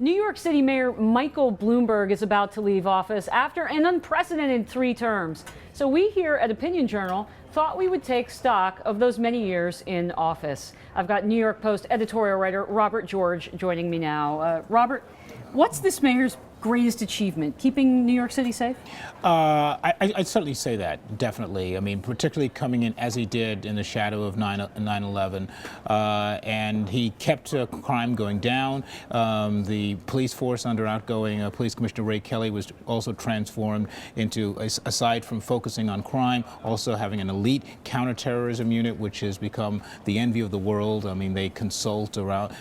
New York City Mayor Michael Bloomberg is about to leave office after an unprecedented 3 terms. So we here at Opinion Journal thought we would take stock of those many years in office. I've got New York Post editorial writer Robert George joining me now. Robert, what's this mayor's greatest achievement? Keeping New York City safe? I'd certainly say that, definitely. I mean, particularly coming in as he did in the shadow of 9/11, and he kept crime going down. The police force under outgoing Police Commissioner Ray Kelly was also transformed into, aside from focusing on crime, also having an elite counterterrorism unit, which has become the envy of the world. I mean, they consult around.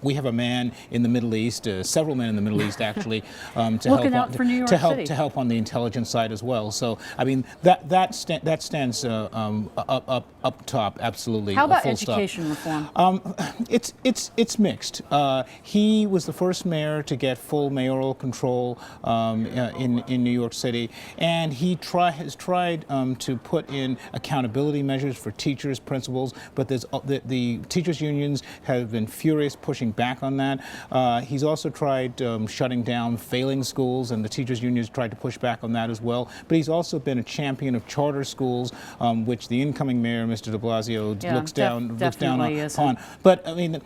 We have a man in the Middle East, several men in the Middle East actually, to help on the intelligence side as well. So I mean that stands up top, absolutely. How about education reform? It's mixed. He was the first mayor to get full mayoral control in New York City, and he has tried to put in accountability measures for teachers, principals, but the teachers unions have been furious, pushing back on that. He's also tried shutting down failing schools, and the teachers unions tried to push back on that as well. But he's also been a champion of charter schools, which the incoming mayor, Mr. de Blasio, looks down upon. But I mean,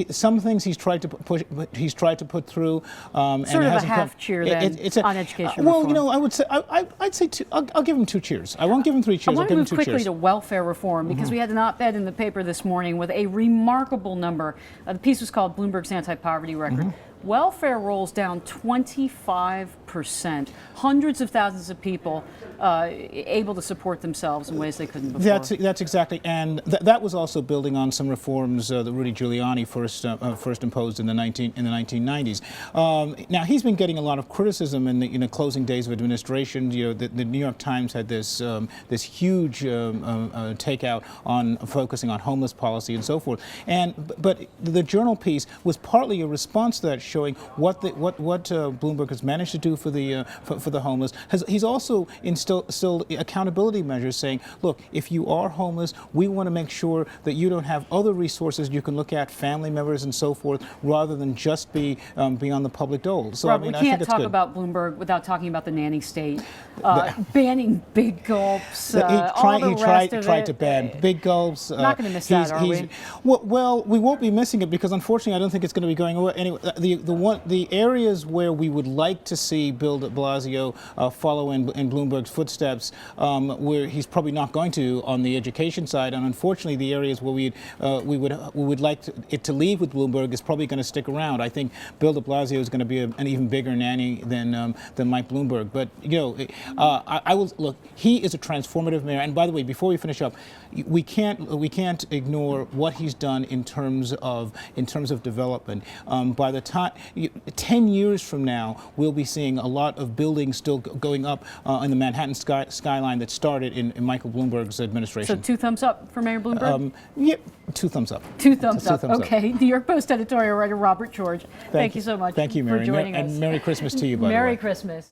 some things he's tried to push. He's tried to put through. Sort of a half cheer then on education well, reform. you know, I would say I'd say I'll give him 2 cheers. I won't give him 3 cheers. I want to move quickly to welfare reform because we had an op-ed in the paper this morning with a remarkable number. The piece was called Bloomberg's Anti-Poverty Record. Welfare rolls down 25%. Hundreds of thousands of people able to support themselves in ways they couldn't before. That's exactly, and that was also building on some reforms that Rudy Giuliani first imposed in the 1990s. Now he's been getting a lot of criticism in the closing days of administration. You know, the New York Times had this huge takeout on focusing on homeless policy and so forth. But the Journal piece was partly a response to that, showing what Bloomberg has managed to do for the homeless. He's also instilled accountability measures, saying, look, if you are homeless, we want to make sure that you don't have other resources you can look at, family members and so forth, rather than just be on the public dole. So Rob, I mean, we can't talk about Bloomberg without talking about the nanny state, banning big gulps. He tried to ban big gulps. Not going to miss that, are we? Well, we won't be missing it because unfortunately, I don't think it's going to be going away anyway. The areas where we would like to see Bill de Blasio follow in Bloomberg's footsteps, where he's probably not going to on the education side, and unfortunately the areas where we would like it to leave with Bloomberg is probably going to stick around. I think Bill de Blasio is going to be an even bigger nanny than Mike Bloomberg. But you know, I will look. He is a transformative mayor. And by the way, before we finish up, we can't ignore what he's done in terms of development. By the time 10 years from now, we'll be seeing a lot of buildings still going up in the Manhattan skyline that started in Michael Bloomberg's administration. So 2 thumbs up for Mayor Bloomberg? Yep, 2 thumbs up. 2 thumbs up. Okay. New York Post editorial writer Robert George. Thank you so much. Thank you, Mary. For joining us. And Merry Christmas to you, by the way. Merry Christmas.